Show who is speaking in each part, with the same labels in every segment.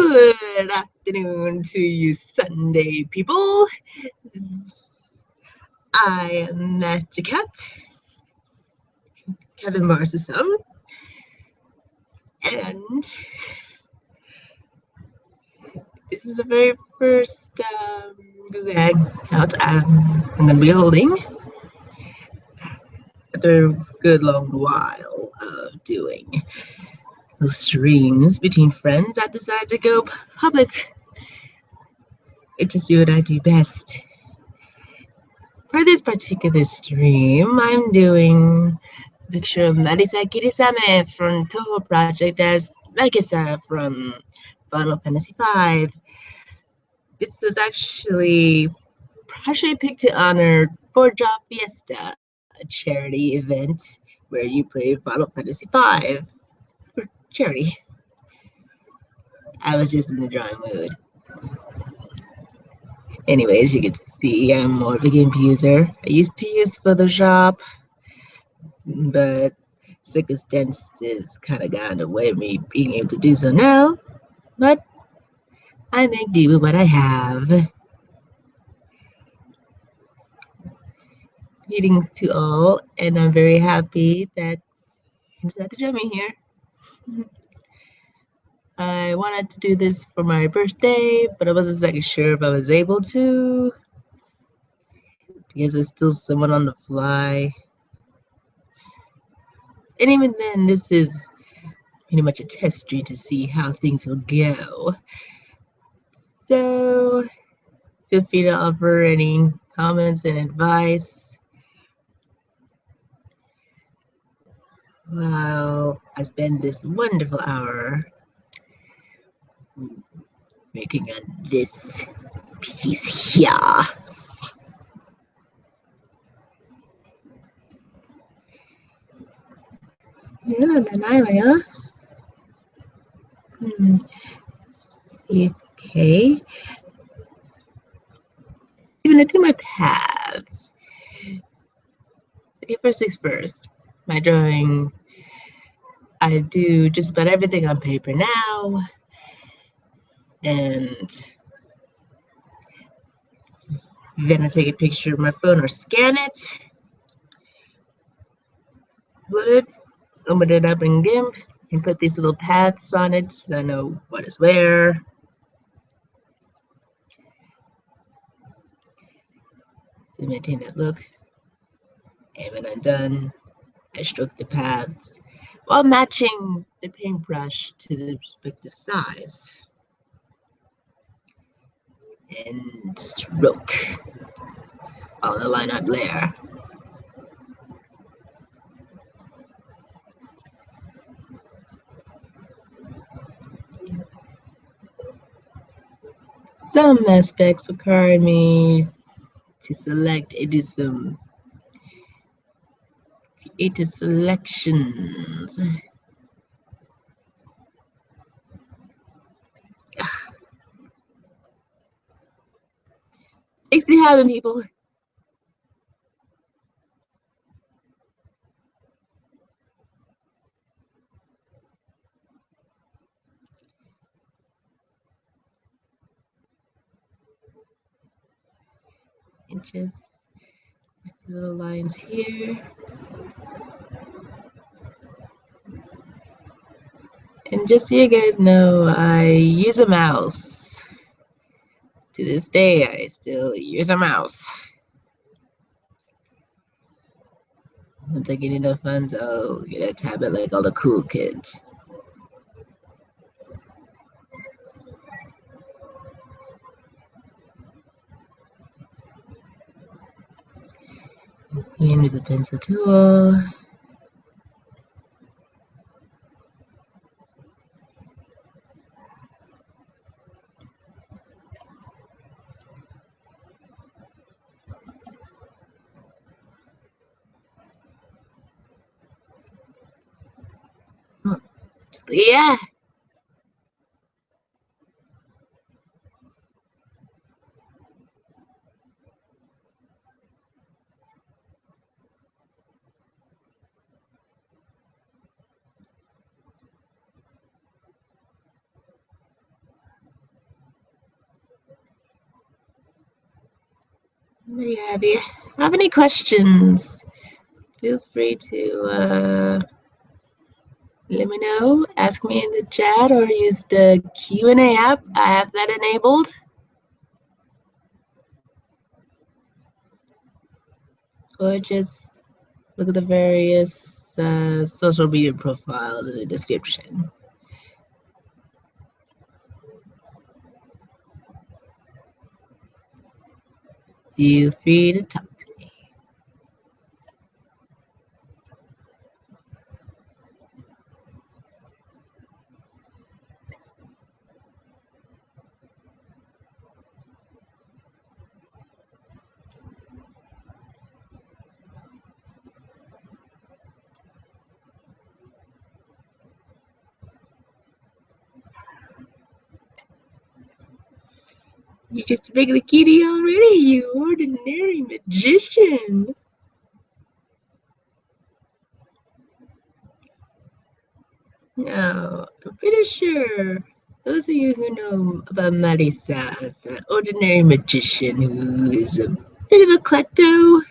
Speaker 1: Good afternoon to you Sunday people. I am Magissa Marisa, and this is the very first Hangout I'm going to be holding after a good long while of doing those streams between friends. I decided to go public and just do what I do best. For this particular stream, I'm doing a picture of Marisa Kirisame from Touhou project as Magissa from Final Fantasy V. This is actually partially picked to honor For Job Fiesta, a charity event where you play Final Fantasy V for charity. I was just in the drawing mood. Anyways, you can see I'm more of a GIMP user. I used to use Photoshop, but circumstances kind of got in the way of me being able to do so now. But I make do with what I have. Greetings to all, and I'm very happy that you decided to join me here. I wanted to do this for my birthday, but I wasn't exactly sure if I was able to, because it's still somewhat on the fly. And even then, this is pretty much a test stream to see how things will go. So feel free to offer any comments and advice while I spend this wonderful hour making on this piece here. Yeah, okay. Even I do my paths. Okay, first things first. My drawing, I do just about everything on paper now. And then I take a picture of my phone or scan it. Put it, open it up in GIMP, and put these little paths on it so I know what is where. To maintain that look. And when I'm done, I stroke the paths while matching the paintbrush to the respective size. And stroke on the line art layer. Some aspects require me to select creative selections. Thanks for having people. And just little lines here. And just so you guys know, I use a mouse. To this day, I still use a mouse. Once I get enough funds, I'll get a tablet like all the cool kids. And with the pencil tool. Yeah. There you have you. Have any questions? Feel free to let me know. Ask me in the chat or use the Q&A app. I have that enabled. Or just look at the various social media profiles in the description. Feel free to talk to me. You're just a regular kitty already, you ordinary magician. Now, I'm pretty sure those of you who know about Marisa, the ordinary magician who is a bit of a klepto,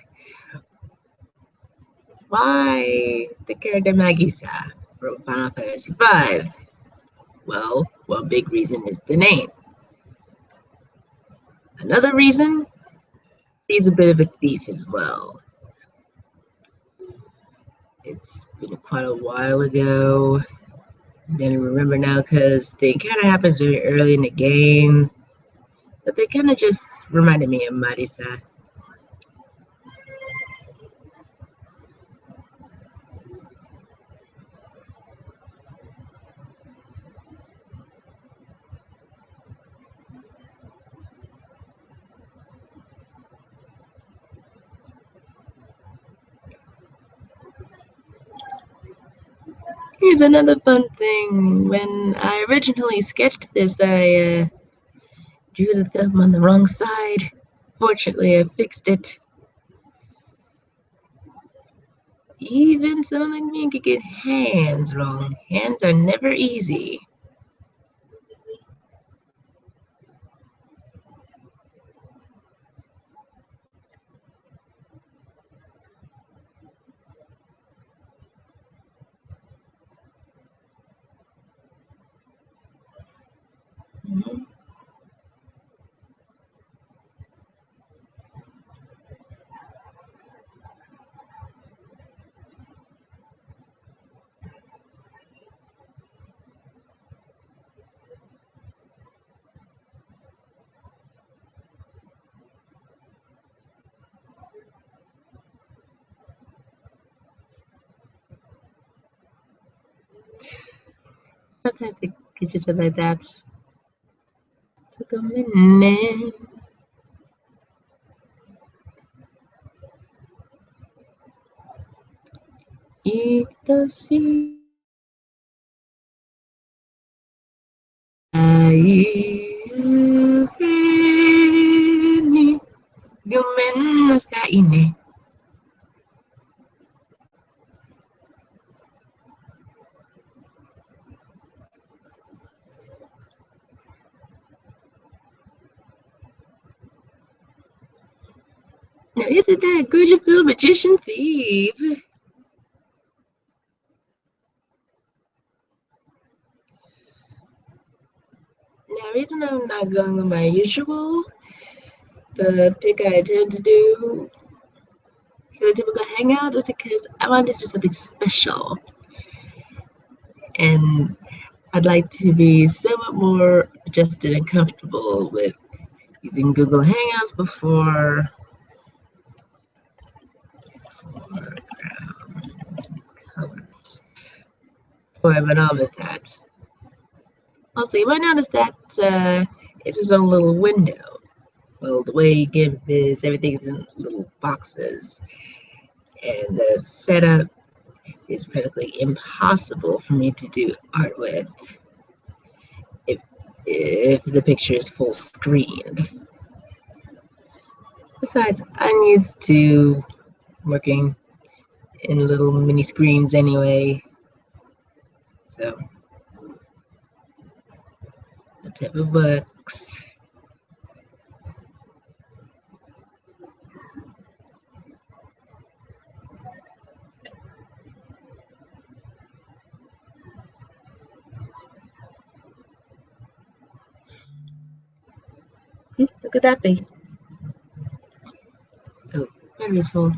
Speaker 1: why the character Magisa from Final Fantasy V? Well, one big reason is the name. Another reason, he's a bit of a thief as well. It's been quite a while ago. I don't remember now because the encounter happens very early in the game. But they kind of just reminded me of Marisa. Here's another fun thing. When I originally sketched this, I drew the thumb on the wrong side. Fortunately, I fixed it. Even someone like me could get hands wrong. Hands are never easy. Mm-hmm. Sometimes it gets just like that. Took a minute. Itoshi. Ayuheni. Gumennasai ne. Now, isn't that a gorgeous little magician thief? Now, the reason I'm not going with my usual, the pick I tend to do for the typical hangout was because I wanted to do something special. And I'd like to be somewhat more adjusted and comfortable with using Google Hangouts before colors. Before I went on with that. Also, you might notice that it's its own little window. Well, the way you give is everything's in little boxes. And the setup is practically impossible for me to do art with if the picture is full screened. Besides, I'm used to working in little mini screens anyway. So, whatever works. Who could that be? Oh, battery's full.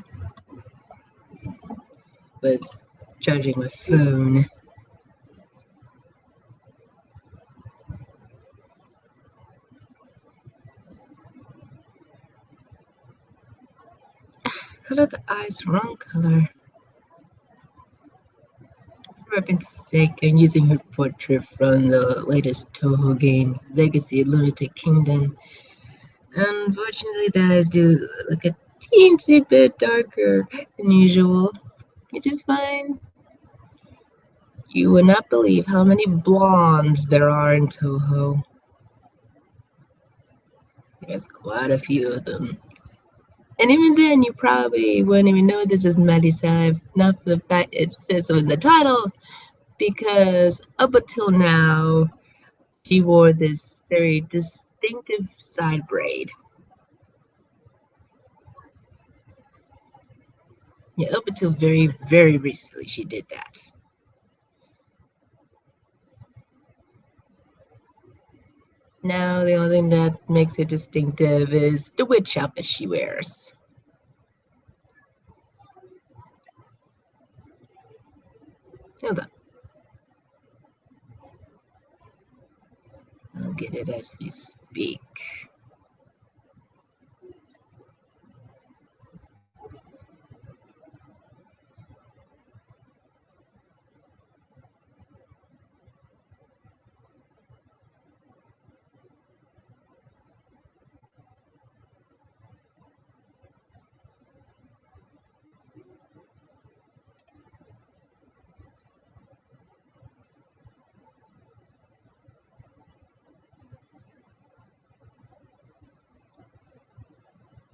Speaker 1: Was charging my phone. Color the eyes wrong color. For reference sake, I'm using her portrait from the latest Touhou game, Legacy Lunatic Kingdom. Unfortunately, the eyes do look a teensy bit darker than usual, which is fine. You would not believe how many blondes there are in Touhou. There's quite a few of them. And even then, you probably wouldn't even know this is Marisa, not for the fact it says so in the title, because up until now, she wore this very distinctive side braid. Yeah, up until very, very recently, she did that. Now, the only thing that makes it distinctive is the witch outfit she wears. Hold on. I'll get it as we speak.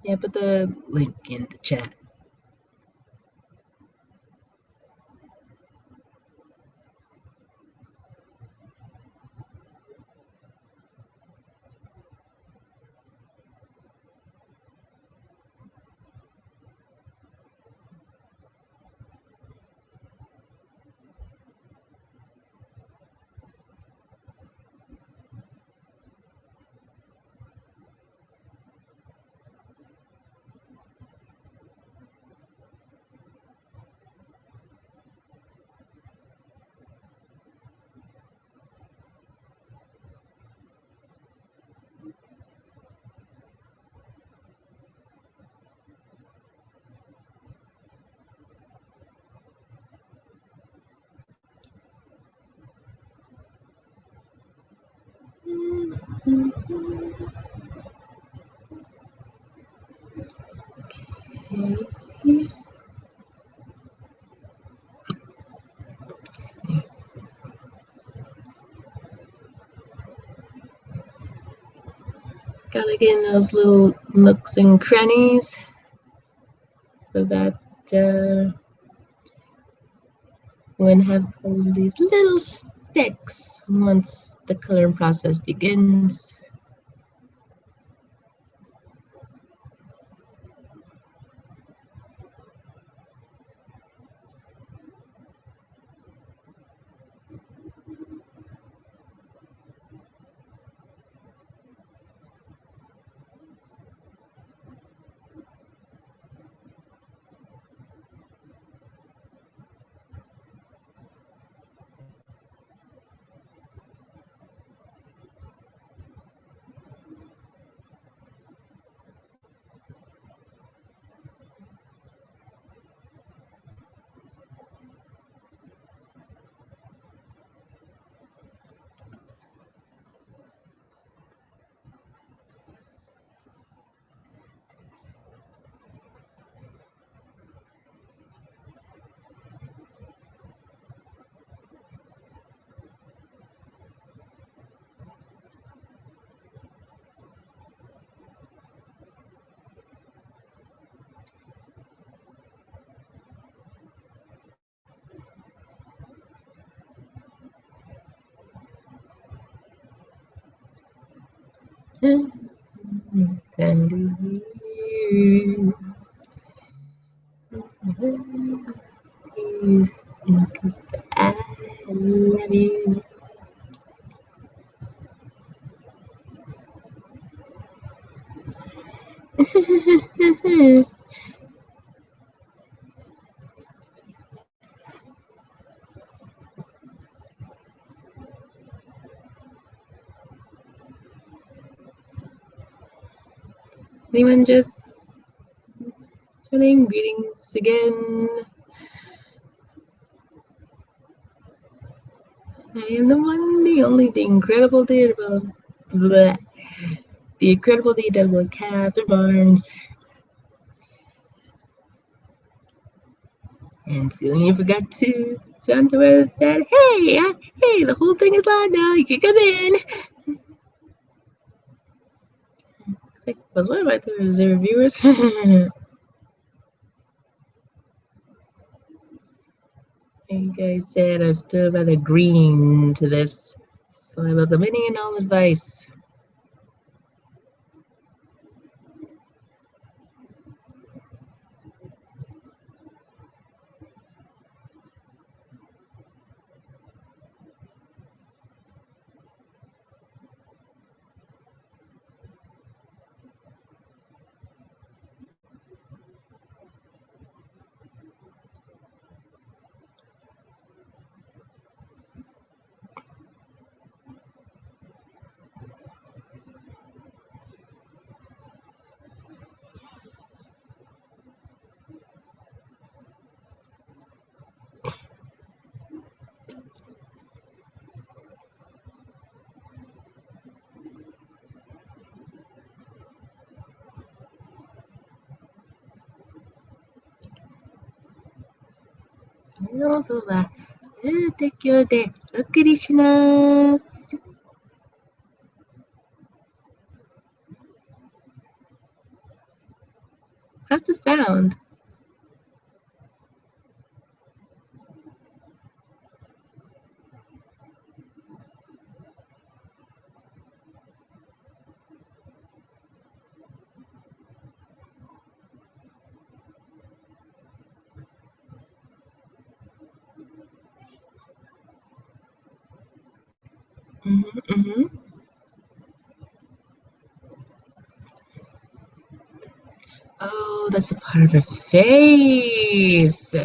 Speaker 1: Yeah, put the link in the chat. Okay. Gotta get in those little nooks and crannies so that when have all these little specks once the coloring process begins. And you, I love you. Anyone just joining? Greetings again. I am the one, the only, the incredible Daredevil. Bleh. The incredible Daredevil, Catherine Barnes. And soon you forgot to sound with that, hey, the whole thing is live now, you can come in. It's like, was what about the reviewers? You guys said I was still rather green to this, so I welcome any and all advice. How's the sound? Oh, that's a part of her face.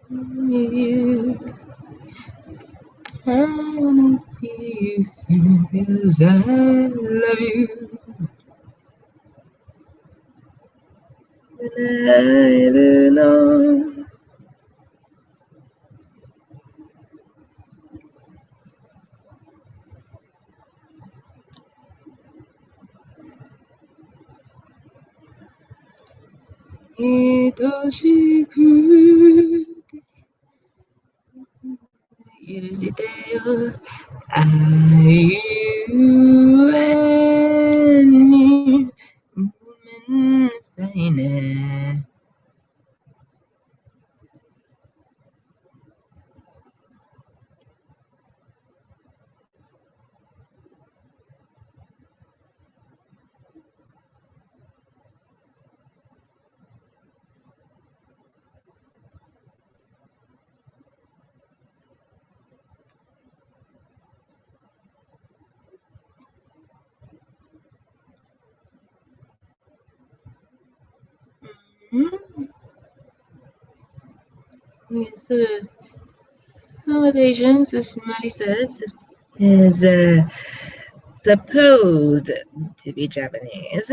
Speaker 1: You, I wanna see you sing 'cause I love you. And I don't know. Itoshiく許してよ愛ゆえにごめんなさいね。Yes, some of the Asians, as Marisa says, is supposed to be Japanese.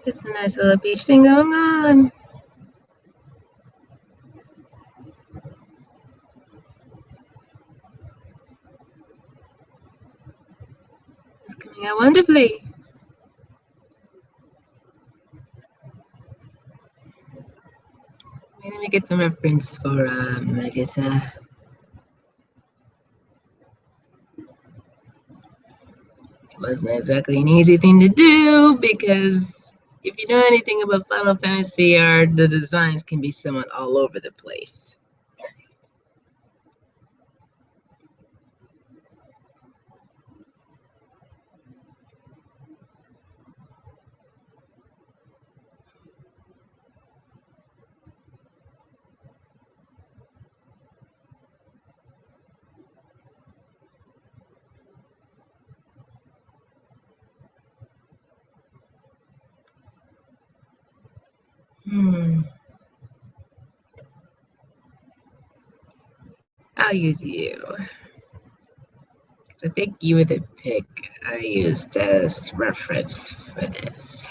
Speaker 1: It's a nice little beach thing going on. It's coming out wonderfully. Let me get some reference for Magisa. It wasn't exactly an easy thing to do because if you know anything about Final Fantasy art, the designs can be somewhat all over the place. I'll use you. I think you were the pick I used as reference for this.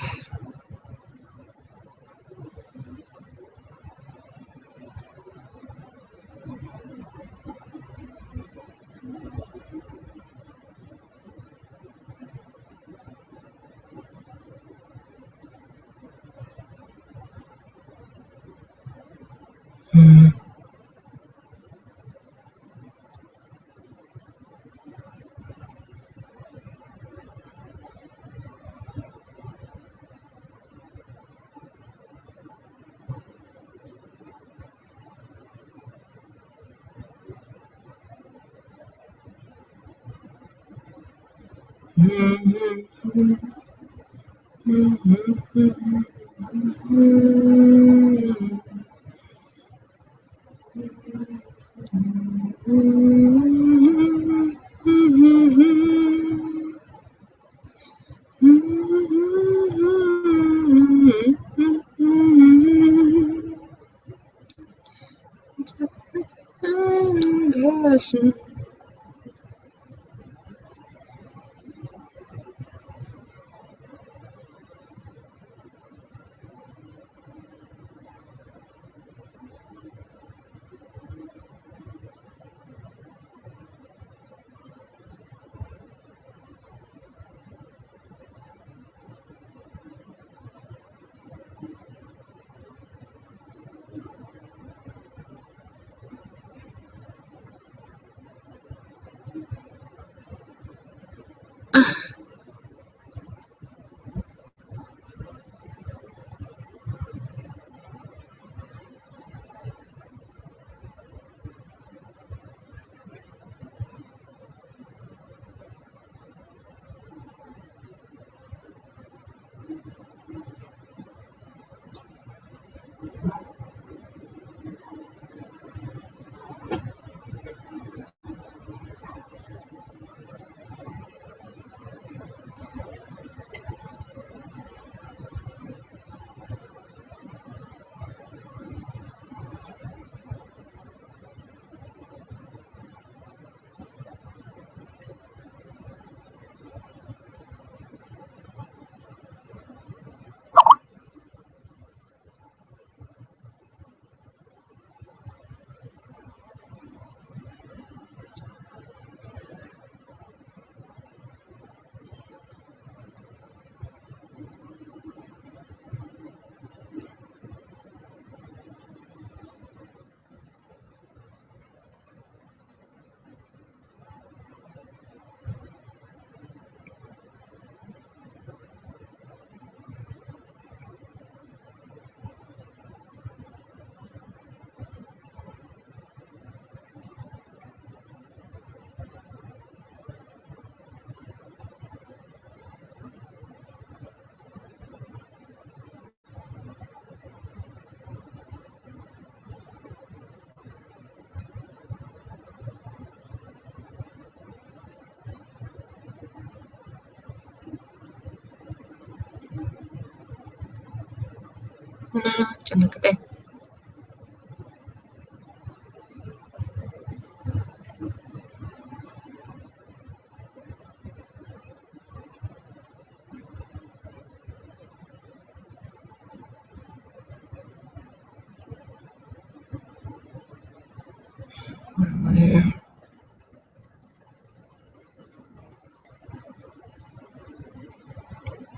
Speaker 1: じゃなくて。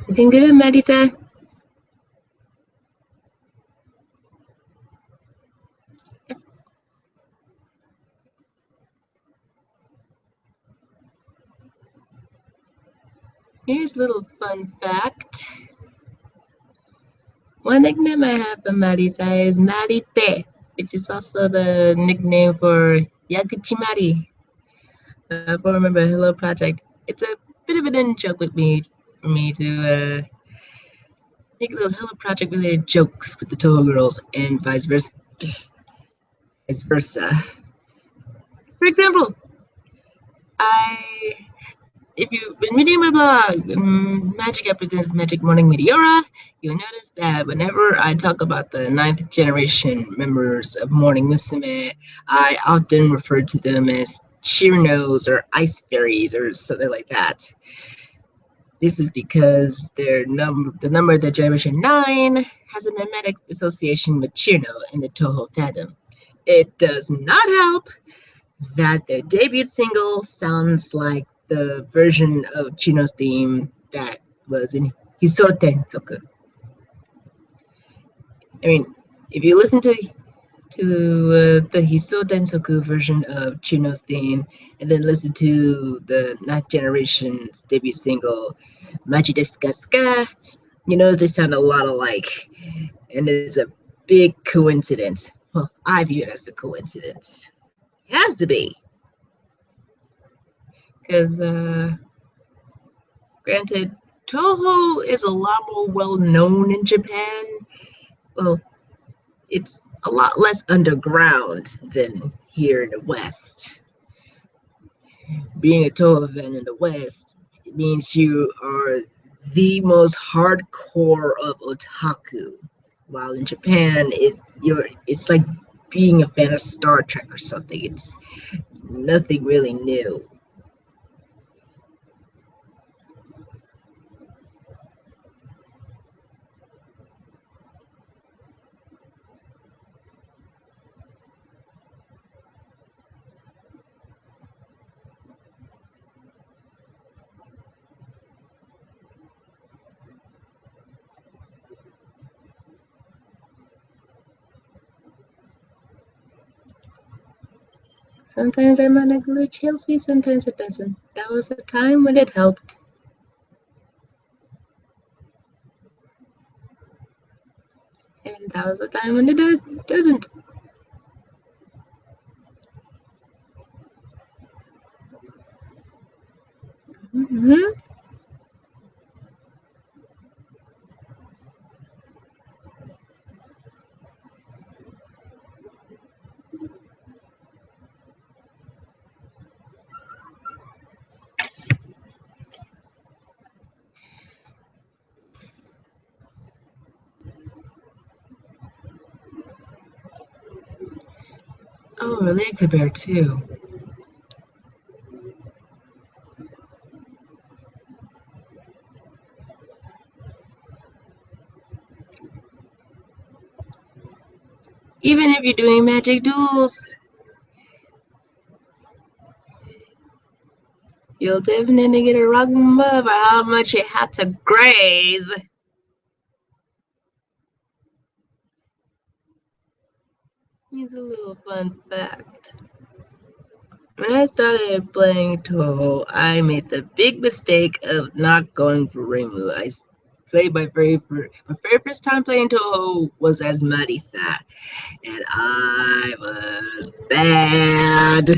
Speaker 1: Looking good, Marisa. Here's a little fun fact. One nickname I have for Marisa is Maripe, which is also the nickname for Yaguchi Mari. If I remember Hello Project, it's a bit of an in-joke with me for me to make little Hello Project related jokes with the Touhou girls and vice versa. For example, if you've been reading my blog, Magic Represents Magic Morning Meteora, you'll notice that whenever I talk about the 9th generation members of Morning Musume, I often refer to them as Cheernos or Ice Fairies or something like that. This is because the number of the generation 9 has a mimetic association with Cheerno in the Touhou fandom. It does not help that their debut single sounds like the version of Chino's theme that was in Hisoten Soku. I mean, if you listen to the Hisoten Soku version of Chino's theme and then listen to the 9th generation's debut single, Machi desu ka Ska, you know they sound a lot alike. And it's a big coincidence. Well, I view it as a coincidence. It has to be. Because, granted, Touhou is a lot more well-known in Japan. Well, it's a lot less underground than here in the West. Being a Touhou fan in the West, it means you are the most hardcore of otaku. While in Japan, it's like being a fan of Star Trek or something. It's nothing really new. Sometimes I'm on a glitch, helps me, sometimes it doesn't. That was a time when it helped. And that was a time when it doesn't. Mm-hmm. Oh, her legs are bare too. Even if you're doing magic duels, you'll definitely get a wrong move by how much you have to graze. Here's a little fun fact. When I started playing Touhou, I made the big mistake of not going for Reimu. I played my very first time playing Touhou was as Marisa, and I was bad.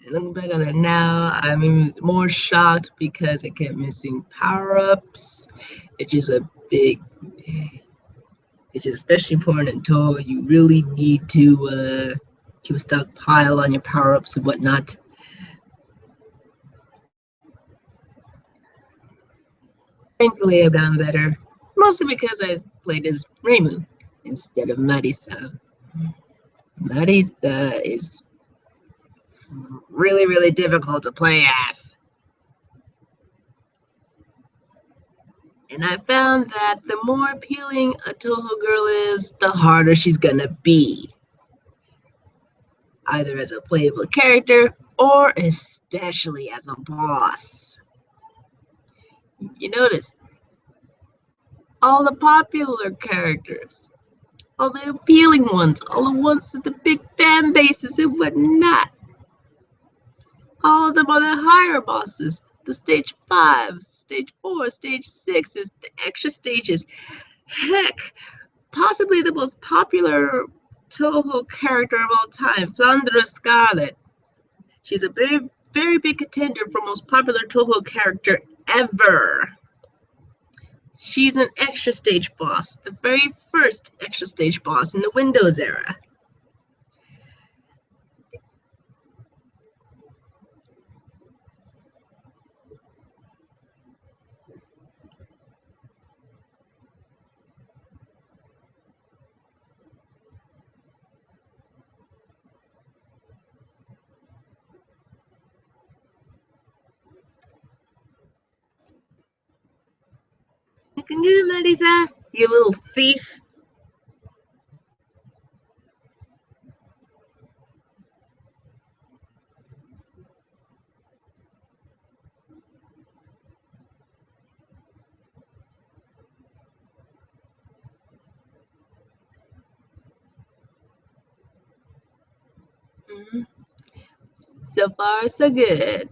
Speaker 1: And looking back on it now, I'm even more shocked because I kept missing power-ups, which is especially important in Touhou. You really need to keep a stockpile on your power-ups and whatnot. Thankfully, I've gotten better, mostly because I played as Reimu instead of Marisa. Marisa is really, really difficult to play as. And I found that the more appealing a Touhou girl is, the harder she's gonna be. Either as a playable character, or especially as a boss. You notice, all the popular characters, all the appealing ones, all the ones with the big fan bases and whatnot, all of them are the higher bosses the stage 5, stage 4, stage 6 is the extra stages. Heck, possibly the most popular Touhou character of all time, Flandra Scarlet. She's a very, very big contender for most popular Touhou character ever. She's an extra stage boss, the very first extra stage boss in the Windows era. You can do it, Marisa, you little thief. So far, so good.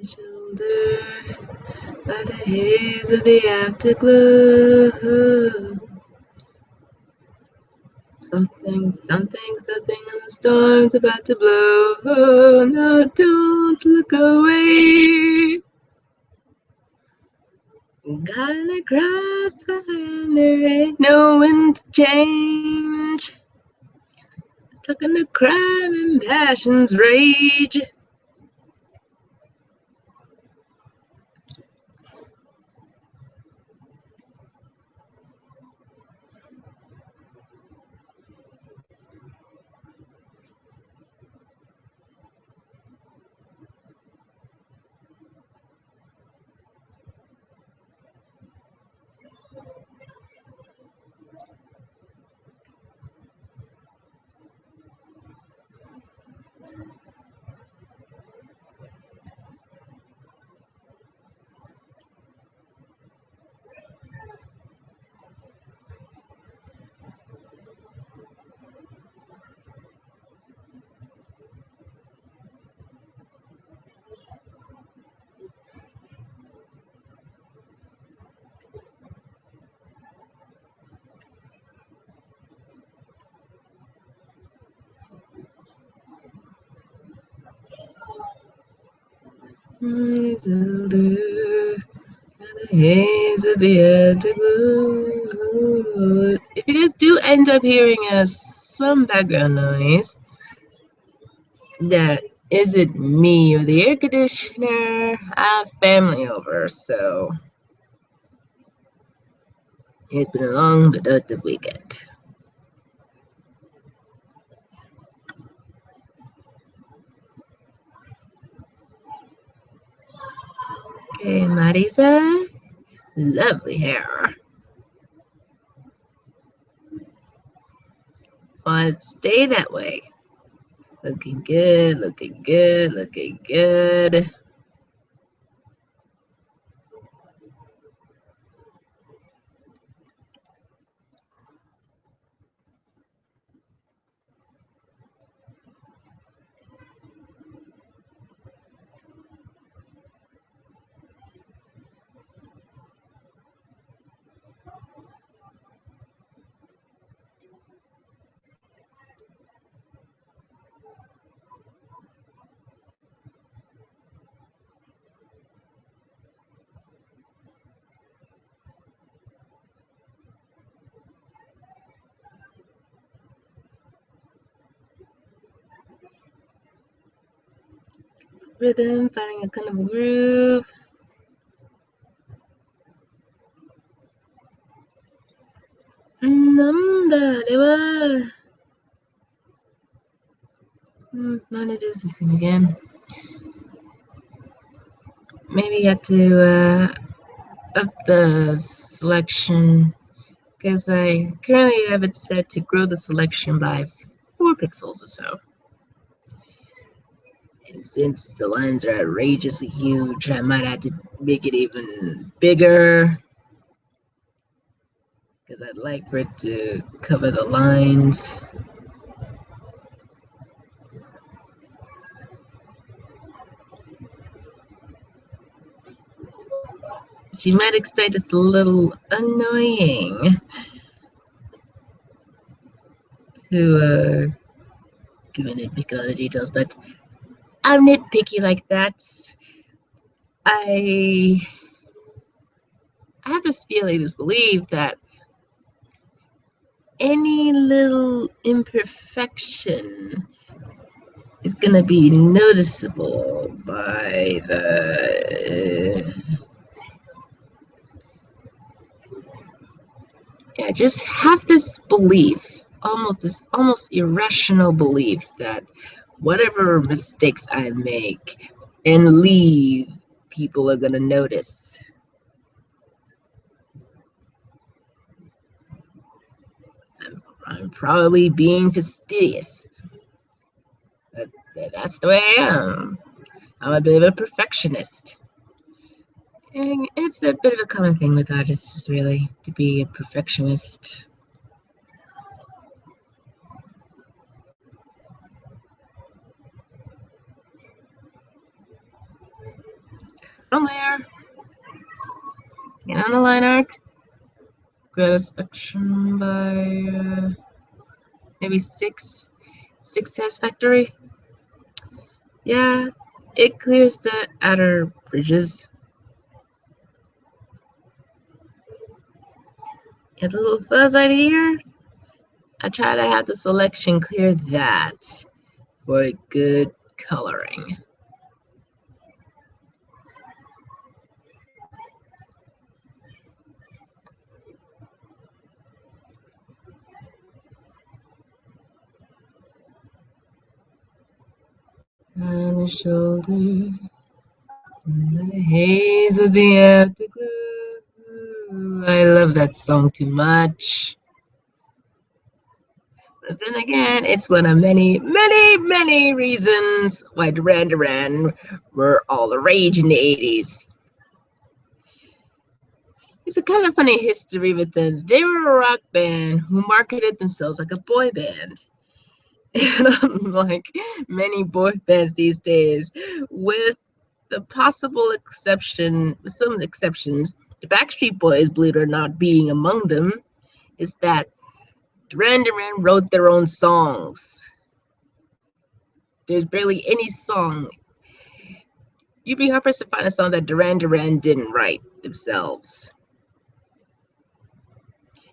Speaker 1: Shoulder by the haze of the afterglow. Something, something, something in the storm's about to blow. Oh, no, don't look away. Gonna crossfire and there ain't no wind to change. Talking to crime and passion's rage. Haze of the afterglow. If you guys do end up hearing some background noise, that isn't me or the air conditioner. I have family over, so it's been a long, productive weekend. Okay, Marisa, lovely hair. Well, stay that way. Looking good, looking good, looking good. Rhythm, finding a kind of a groove. Wanna do something again. Maybe you have to up the selection because I currently have it set to grow the selection by 4 pixels or so. And since the lines are outrageously huge, I might have to make it even bigger because I'd like for it to cover the lines. As you might expect, it's a little annoying to go in and pick all the details, but I'm nitpicky like that. I have this feeling, this belief that any little imperfection is going to be noticeable by the yeah, just have this belief, almost irrational belief that whatever mistakes I make and leave, people are gonna notice. I'm probably being fastidious, but that's the way I am. I'm a bit of a perfectionist. And it's a bit of a common thing with artists, really, to be a perfectionist. From there, and on the line art, got a section by maybe six test factory. Yeah, it clears the outer bridges. Get a little fuzz right here. I try to have the selection clear that for a good coloring. On the shoulder, in the haze of the afterglow. I love that song too much. But then again, it's one of many reasons why Duran Duran were all the rage in the 80s. It's a kind of funny history with them. They were a rock band who marketed themselves like a boy band. And unlike many boy bands these days, with the possible exception, with some exceptions, the Backstreet Boys, believe it or not, being among them, is that Duran Duran wrote their own songs. There's barely any song. You'd be hard pressed to find a song that Duran Duran didn't write themselves.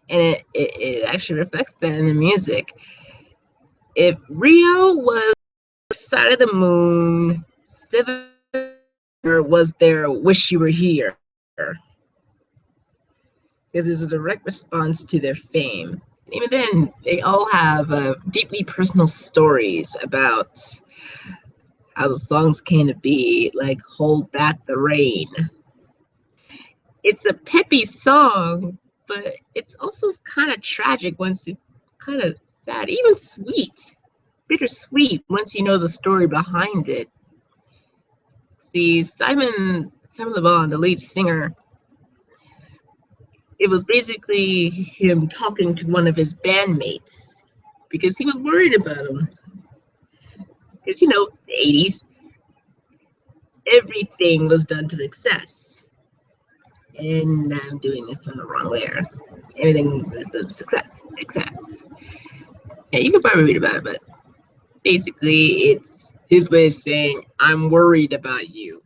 Speaker 1: And it actually reflects that in the music. If Rio was Side of the Moon, Seven was their Wish You Were Here. Because it's a direct response to their fame. And even then, they all have deeply personal stories about how the songs came to be, like Hold Back the Rain. It's a peppy song, but it's also kind of tragic once it kind of sad, even sweet, bittersweet once you know the story behind it. See, Simon Le Bon, the lead singer, it was basically him talking to one of his bandmates because he was worried about him. Because, you know, the 80s, everything was done to excess. And I'm doing this on the wrong layer. Everything was done to excess. Yeah, you can probably read about it, but basically it's his way of saying, I'm worried about you.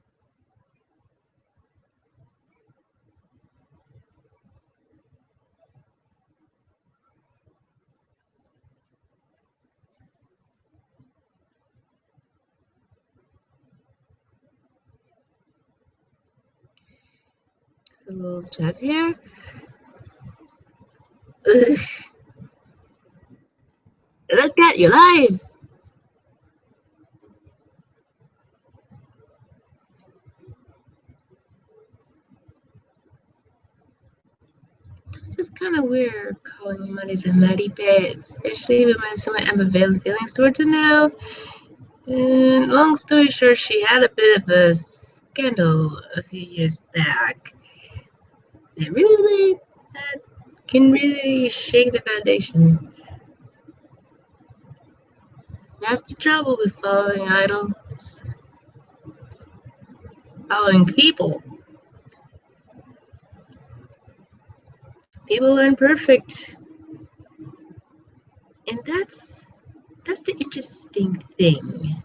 Speaker 1: So a little strap here. Ugh. Look at you live. Just kind of weird calling you Marisa Maripe, especially when someone I have feelings towards her now. And long story short, she had a bit of a scandal a few years back that really that can really shake the foundation. That's the trouble with following idols, following people. People aren't perfect, and that's the interesting thing.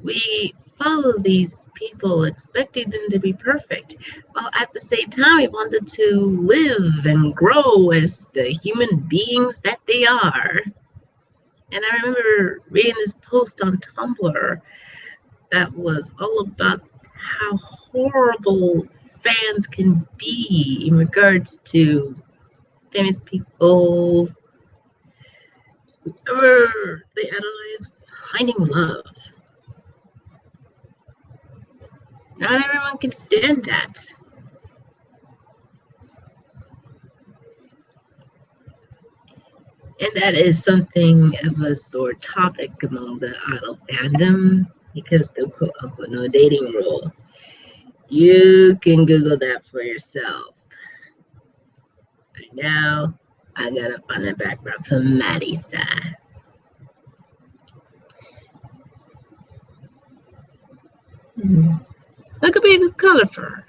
Speaker 1: We follow these people expecting them to be perfect, while at the same time we wanted to live and grow as the human beings that they are. And I remember reading this post on Tumblr that was all about how horrible fans can be in regards to famous people, whoever they idolize, finding love. Not everyone can stand that. And that is something of a sore topic among the idol fandom because the quote unquote no dating rule. You can Google that for yourself. Right now, I gotta find a background for Marisa. That could be a good color for her.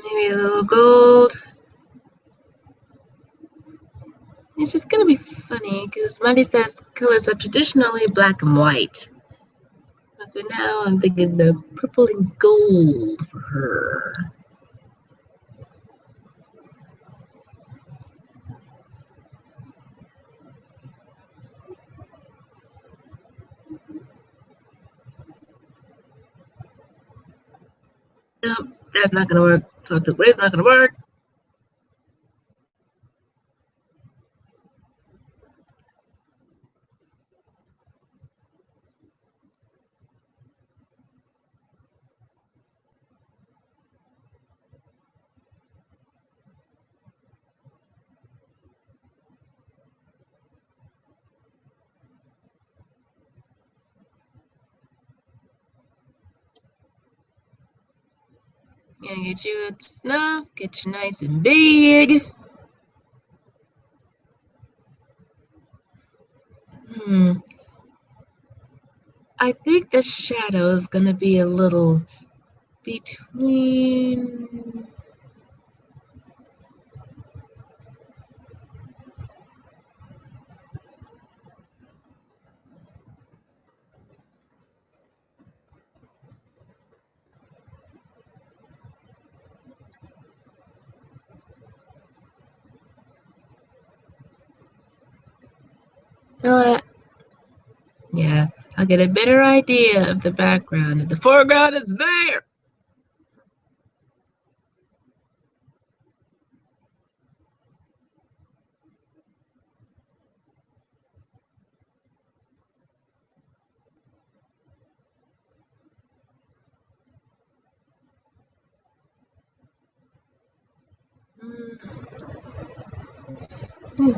Speaker 1: Maybe a little gold. It's just gonna be funny because Marisa's colors are traditionally black and white. But for now, I'm thinking the purple and gold for her. Nope, that's not gonna work. So it's not gonna work. Gonna get you at snuff, get you nice and big. I think the shadow is gonna be a little between. You know what? Yeah, I'll get a better idea of the background. The foreground is there.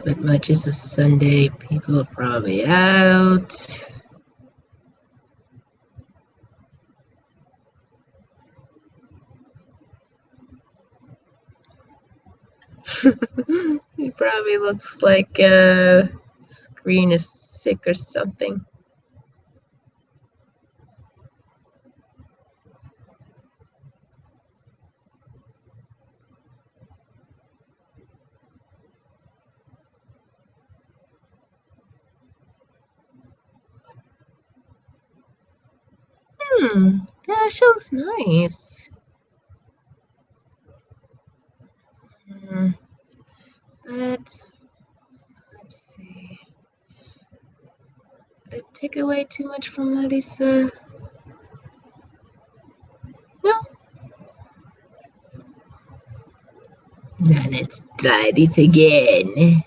Speaker 1: But much is a Sunday. People are probably out. He probably looks like screen is sick or something. Yeah, she looks nice. But let's see. Did I take away too much from Marisa? No. Now let's try this again.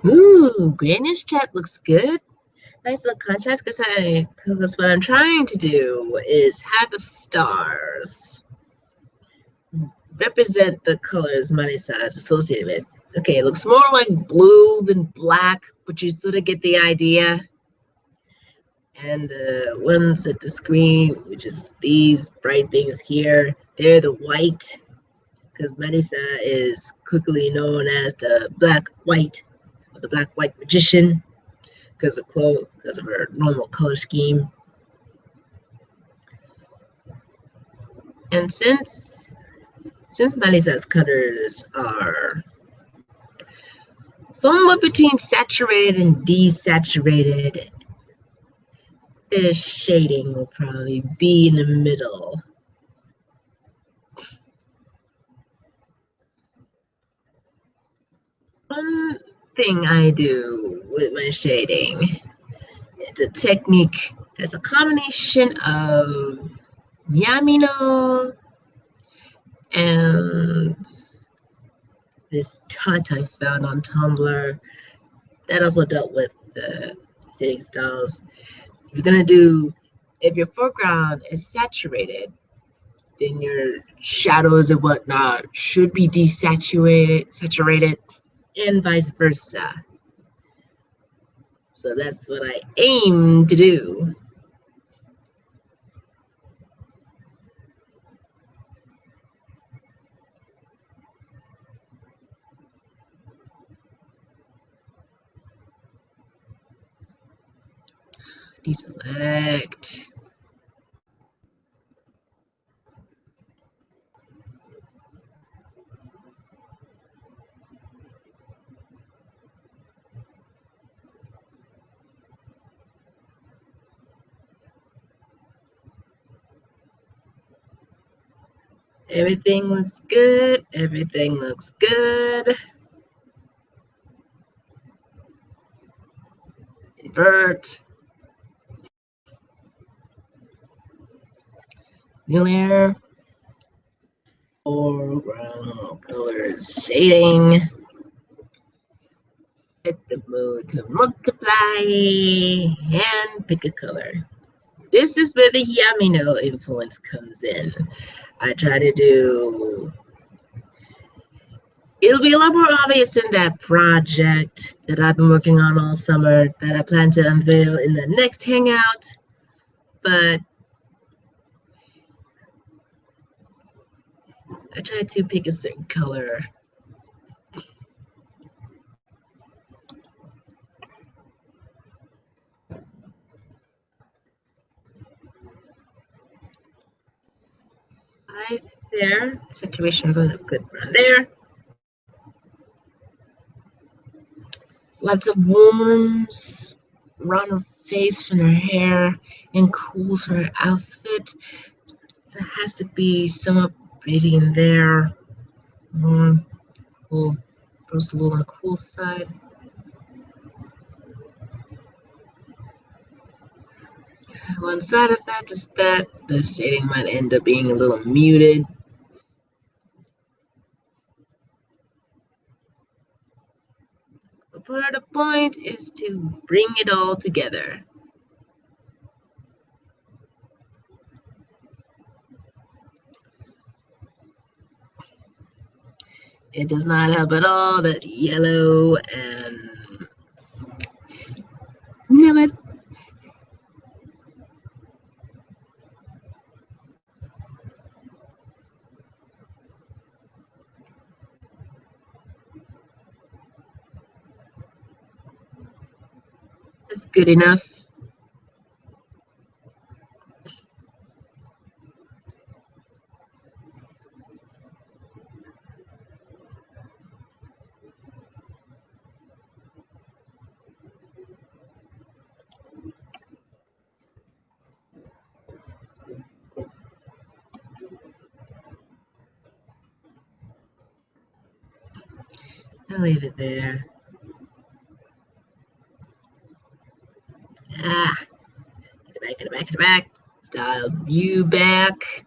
Speaker 1: Ooh, greenish cat looks good. Nice little contrast because what I'm trying to do is have the stars represent the colors Marisa is associated with. Okay, it looks more like blue than black, but you sort of get the idea. And the ones at the screen, which is these bright things here, they're the white, because Marisa is quickly known as the black-white, or the black-white magician, because of her normal color scheme. And since Marisa's colors are somewhat between saturated and desaturated, the shading will probably be in the middle. One thing I do with my shading, it's a technique that's a combination of Yamino and this tut I found on Tumblr that also dealt with the shading styles. If your foreground is saturated, then your shadows and whatnot should be saturated, and vice versa. So that's what I aim to do. Deselect. Everything looks good. Everything looks good. Invert. New layer. Foreground colors shading. Set the mode to multiply and pick a color. This is where the Yamino influence comes in. I try to do. It'll be a lot more obvious in that project that I've been working on all summer that I plan to unveil in the next Hangout. But I try to pick a certain color. Five there. Saturation really good around there. Lots of warms around her face from her hair and cools for her outfit. So it has to be somewhat pretty in there. Cool. Just a little on the cool side. One side effect is that the shading might end up being a little muted. But part of the point is to bring it all together. It does not help at all that yellow and no, that's good enough. I'll leave it there. Get it back. Dial you back.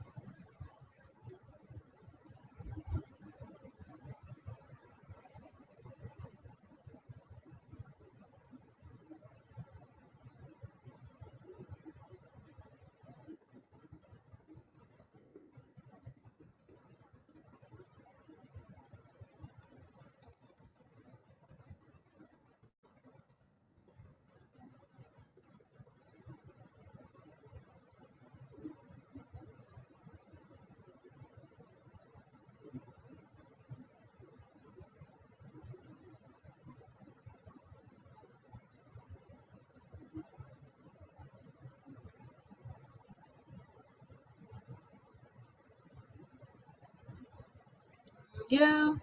Speaker 1: Yeah,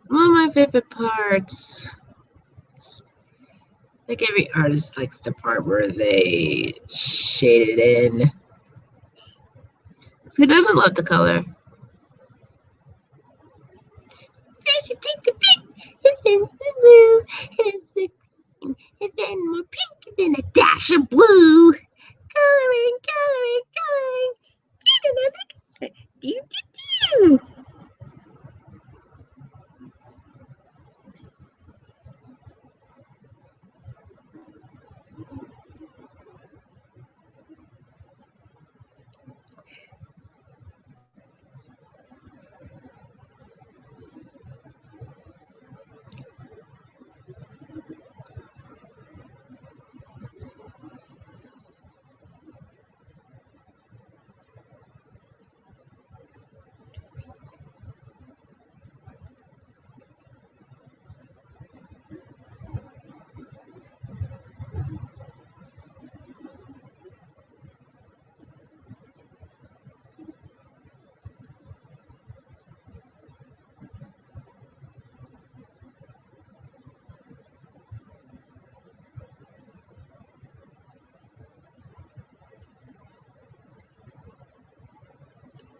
Speaker 1: one of my favorite parts. I think every artist likes the part where they shade it in. Who doesn't love the color? First you take the pink, and then the blue, and then the green, and then more pink, and then a dash of blue. Coloring, coloring, coloring. Get another color. Do, do, do.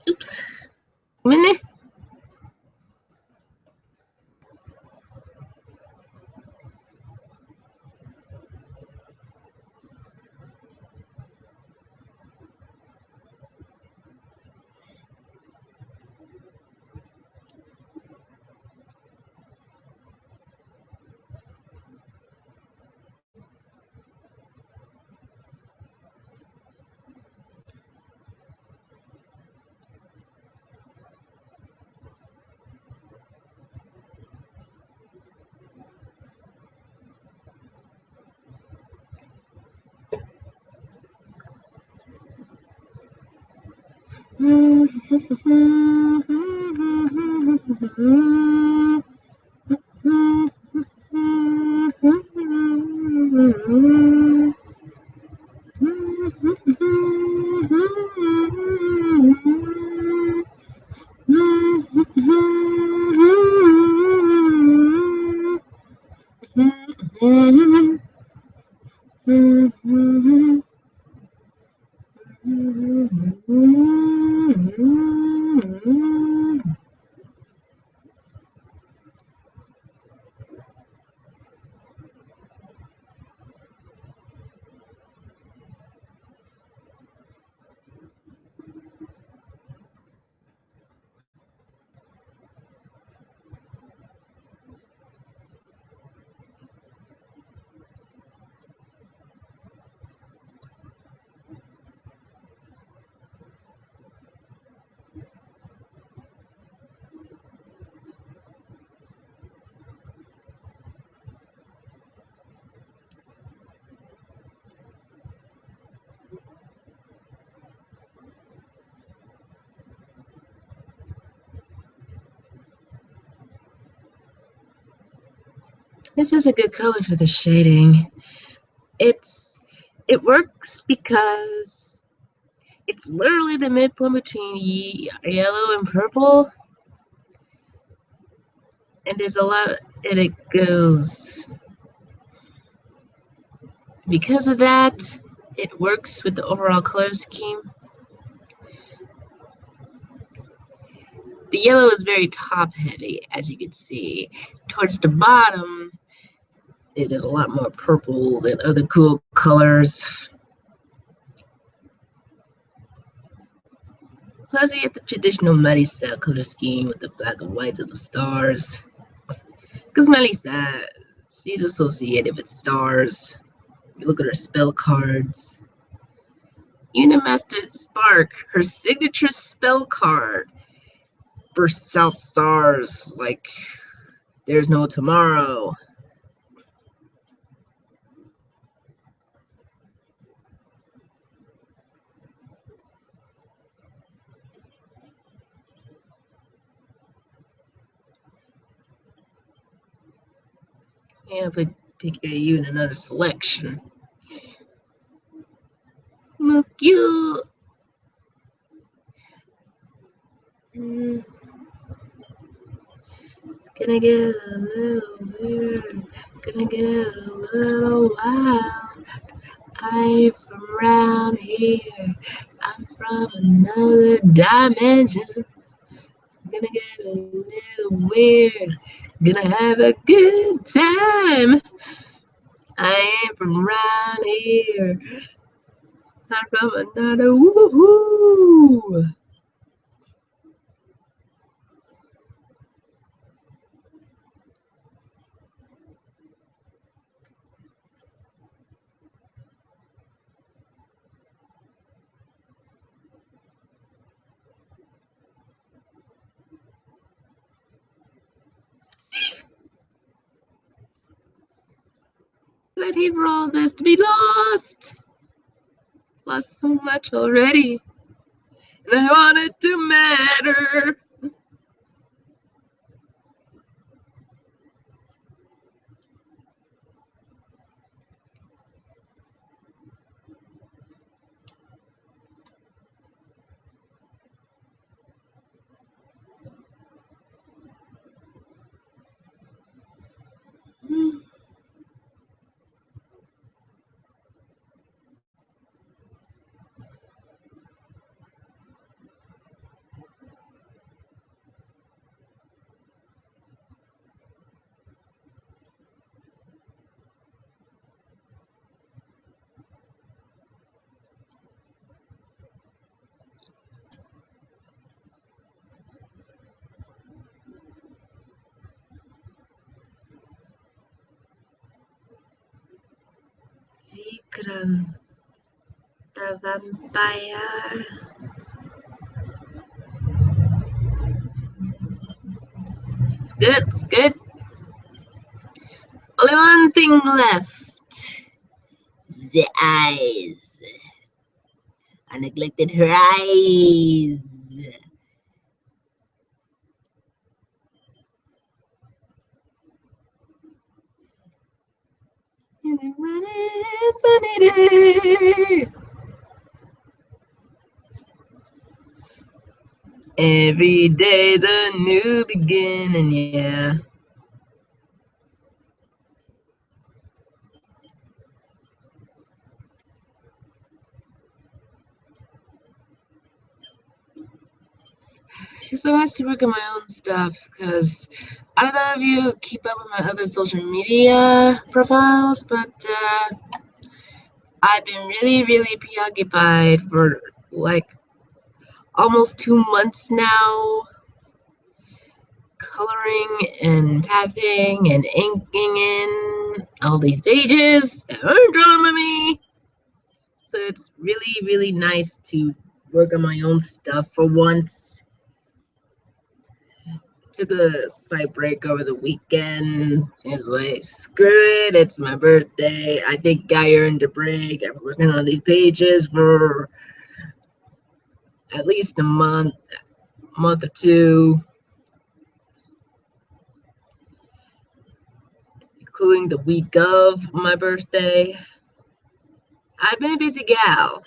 Speaker 1: Oops. Minute. This is a good color for the shading. It works because it's literally the midpoint between yellow and purple, and there's a lot, and it goes. Because of that, it works with the overall color scheme. The yellow is very top heavy, as you can see. Towards the bottom, there's a lot more purples and other cool colors. Plus, you get the traditional Marisa color scheme with the black and whites of the stars. Because Marisa, she's associated with stars. You look at her spell cards. Unimaster Spark, her signature spell card, bursts out stars like there's no tomorrow. And if I take care of you in another selection. Look you. It's gonna get a little weird. It's gonna get a little wild. I'm from around here. I'm from another dimension. Gonna get a little weird. Gonna have a good time. I ain't from around here. I'm from another woohoo. I'd hate for all this to be lost. Lost so much already. And I want it to matter. Vikram, the vampire. It's good, it's good. Only one thing left. The eyes. I neglected her eyes. Every day's a new beginning, yeah. So I have to work on my own stuff because I don't know if you keep up with my other social media profiles, but I've been really preoccupied for like almost 2 months now, coloring and pathing and inking in all these pages that aren't drawn by me. So it's really nice to work on my own stuff for once. Took a slight break over the weekend. It's like, screw it, it's my birthday. I think I earned a break. I've been working on these pages for at least a month or two. including the week of my birthday. I've been a busy gal.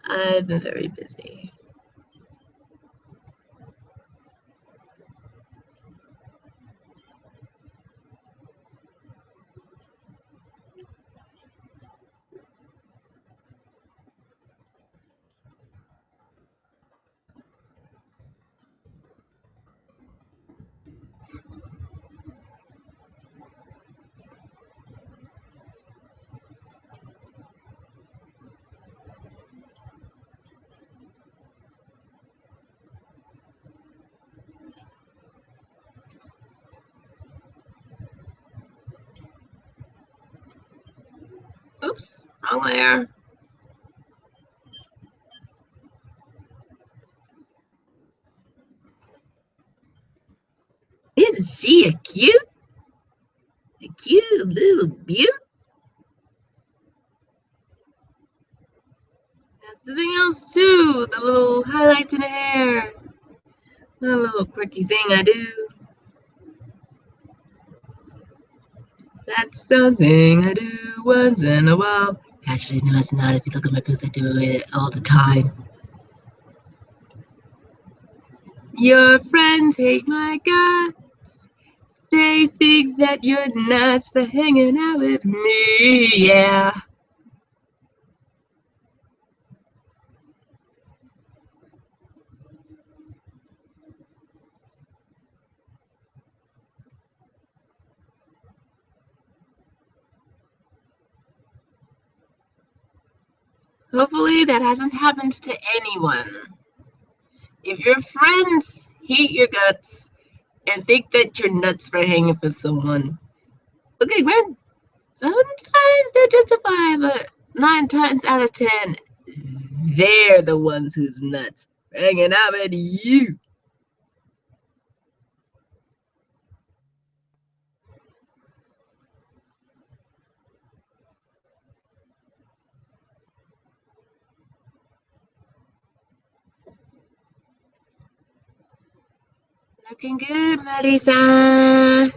Speaker 1: I've been very busy. Oops, wrong layer. Isn't she a cute little beaut? And something else too, the little highlights in the hair. A little quirky thing I do. That's something I do once in a while. Actually, no, it's not. If you look at my posts, I do it all the time. Your friends hate my guts. They think that you're nuts for hanging out with me, yeah. Hopefully that hasn't happened to anyone. If your friends hate your guts and think that you're nuts for hanging with someone, okay, man, sometimes they're justified, but 9 times out of 10, they're the ones who's nuts for hanging out with you. Looking good, Marisa.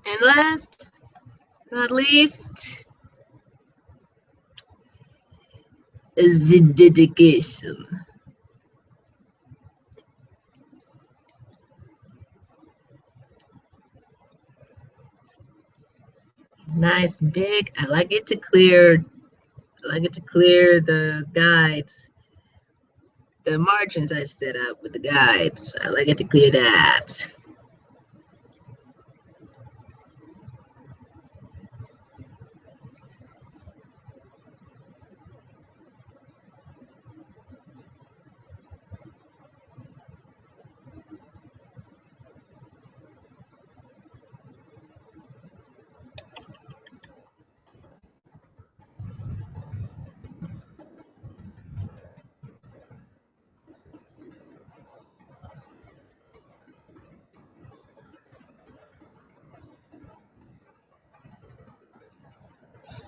Speaker 1: And last, not least, is the dedication. Nice, big. I like it to clear the guides, the margins I set up with the guides. I like it to clear that.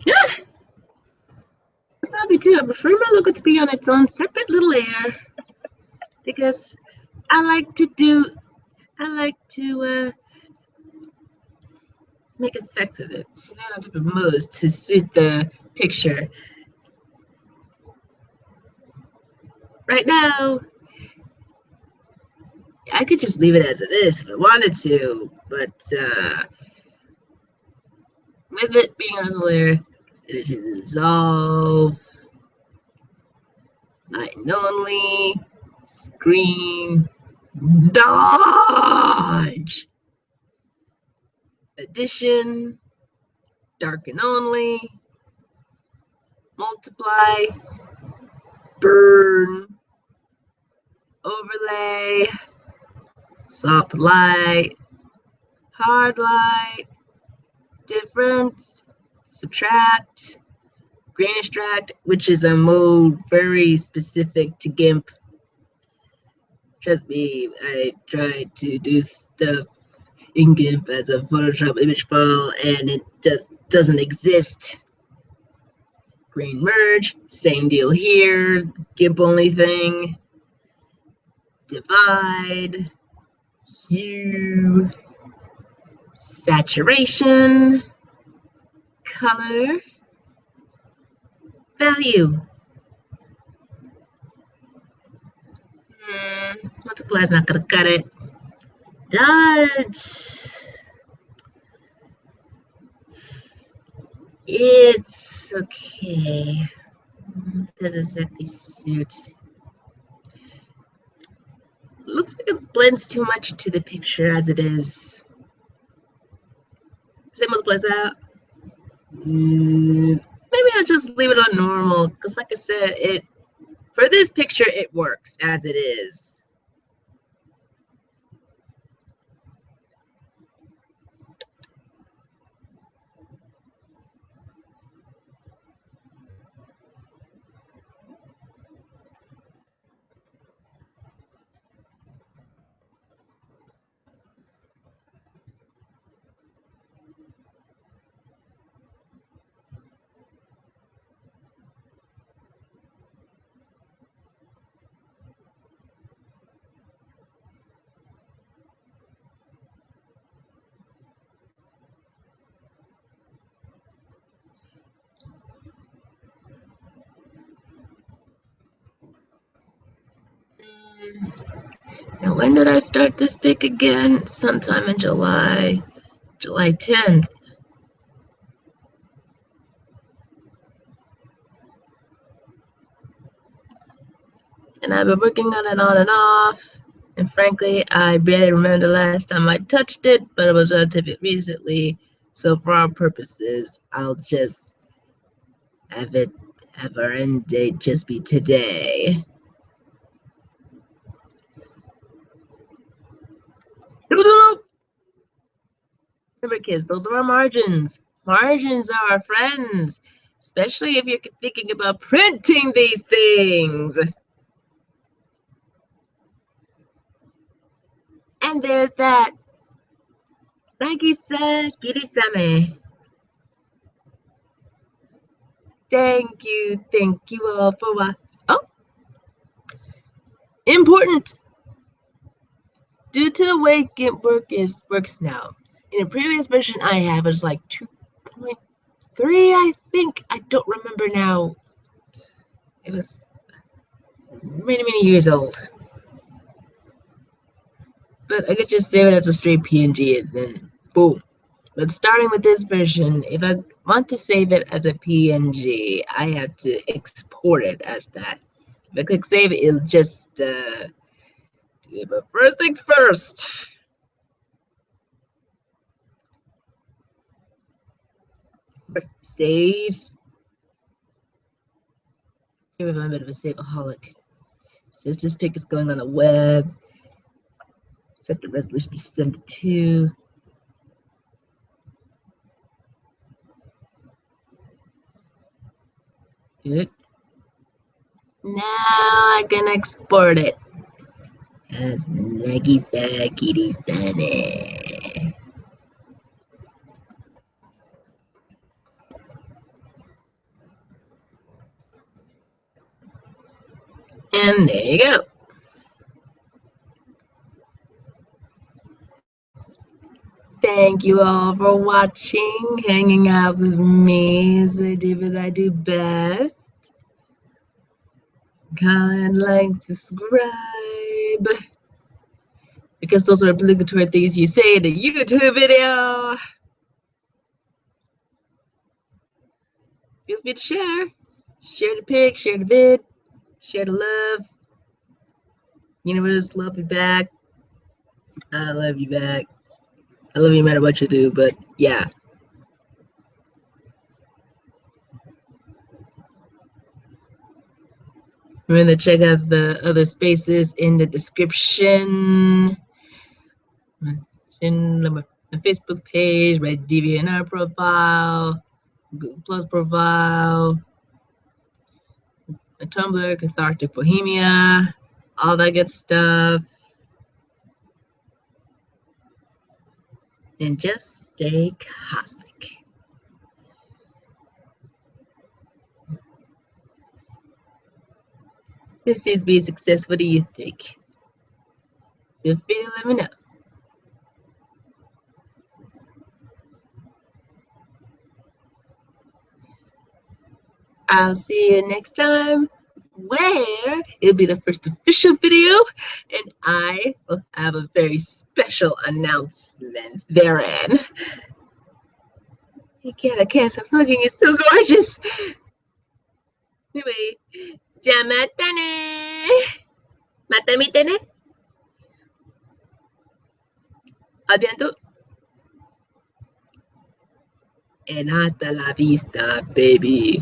Speaker 1: Yeah, it's probably too. I prefer my logo to be on its own separate little layer because I like to make effects of it, on different modes to suit the picture. Right now, I could just leave it as it is if I wanted to, but with it being on a layer, it is dissolve, light and only, screen, dodge, addition, darken only, multiply, burn, overlay, soft light, hard light, difference, subtract, grain extract, which is a mode very specific to GIMP. Trust me, I tried to do stuff in GIMP as a Photoshop image file, and it just doesn't exist. Green merge, same deal here. GIMP only thing. Divide, hue, saturation, color, value. Multiply is not going to cut it. Dodge. It's okay. Doesn't exactly suit. Looks like it blends too much to the picture as it is. Say multiplies out. Maybe I'll just leave it on normal because, like I said, for this picture it works as it is. Now, when did I start this pic again? Sometime in July 10th. And I've been working on it on and off. And frankly, I barely remember the last time I touched it, but it was relatively recently. So for our purposes, I'll just have our end date just be today. Remember, kids, those are our margins. Margins are our friends, especially if you're thinking about printing these things. And there's that Magisa Kirisame. Thank you all for watching. Oh, important. Due to the way GIMP works now, in a previous version I have was like 2.3, I think. I don't remember now. It was many years old. But I could just save it as a straight PNG and then boom. But starting with this version, if I want to save it as a PNG, I have to export it as that. If I click save, it'll just do it. But first things first. Save. Here I'm a bit of a saveaholic. Since this pic is going on the web, set the resolution to 72. Good. Now I can export it as Magisa Kirisame. And there you go. Thank you all for watching, hanging out with me as I do what I do best. Comment, like, subscribe. Because those are obligatory things you say in a YouTube video. Feel free to share. Share the pic, share the vid, share the love. Universe, love you back. I love you back. I love you no matter what you do, but yeah. Remember to check out the other spaces in the description. My Facebook page, my DVNR profile, Google Plus profile, my Tumblr, Cathartic Bohemia, all that good stuff. And just stay cosmic. This seems to be a success. What do you think? Feel free to let me know. I'll see you next time, where it'll be the first official video, and I will have a very special announcement therein. I can't stop looking. It's so gorgeous. Anyway, じゃあまたね。また見てね。A bientôt. And hasta la vista, baby.